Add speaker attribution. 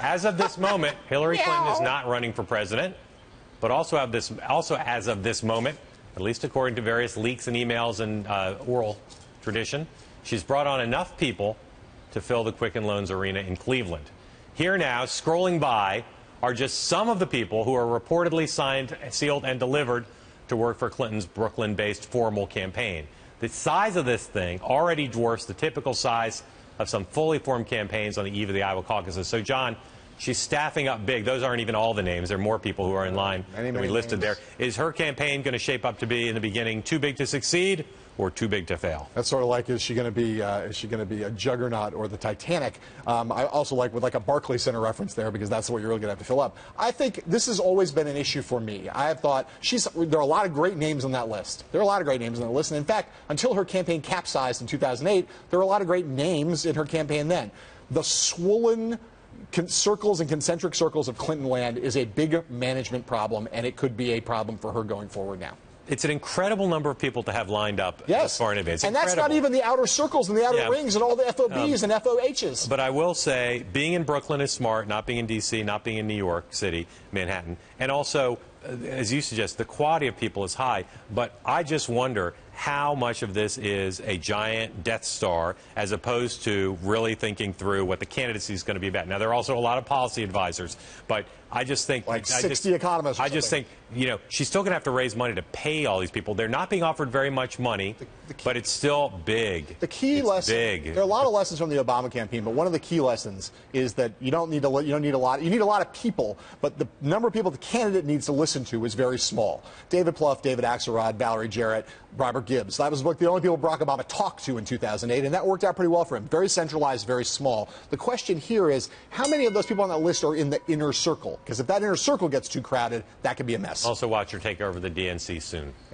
Speaker 1: as of this moment, Hillary Clinton is not running for president. But also as of this moment, at least according to various leaks and emails and oral tradition, she's brought on enough people to fill the Quicken Loans Arena in Cleveland. Here now, scrolling by, are just some of the people who are reportedly signed, sealed, and delivered to work for Clinton's Brooklyn-based formal campaign. The size of this thing already dwarfs the typical size of some fully formed campaigns on the eve of the Iowa caucuses. So, John, she's staffing up big. Those aren't even all the names. There are more people who are in line than we listed there. Is her campaign going to shape up to be, in the beginning, too big to succeed or too big to fail? That's
Speaker 2: sort of like, is she going to be a juggernaut or the Titanic? I also like with like a Barclays Center reference there, because that's what you're really going to have to fill up. I think this has always been an issue for me. I have thought there are a lot of great names on that list. There are a lot of great names on that list. And in fact, until her campaign capsized in 2008, there were a lot of great names in her campaign then. The swollen circles and concentric circles of Clinton land is a big management problem, and it could be a problem for her going forward now.
Speaker 1: It's an incredible number of people to have lined up this far in advance.
Speaker 2: And that's not even the outer circles and the outer rings and all the FOBs and FOHs.
Speaker 1: But I will say, being in Brooklyn is smart, not being in D.C., not being in New York City, Manhattan. And also, as you suggest, the quality of people is high. But I just wonder how much of this is a giant Death Star as opposed to really thinking through what the candidacy is going to be about. Now, there are also a lot of policy advisors, but I just think...
Speaker 2: Like 60 economists.
Speaker 1: I just think, you know, she's still going to have to raise money to pay all these people. They're not being offered very much money, but it's still big.
Speaker 2: The key lesson... There are a lot of lessons from the Obama campaign, but one of the key lessons is that you need a lot of people, but the number of people the candidate needs to listen to is very small. David Plouffe, David Axelrod, Valerie Jarrett, Robert Gibbs. That was the only people Barack Obama talked to in 2008, and that worked out pretty well for him. Very centralized, very small. The question here is, how many of those people on that list are in the inner circle? Because if that inner circle gets too crowded, that could be a mess.
Speaker 1: Also, watch her take over the DNC soon. Yeah.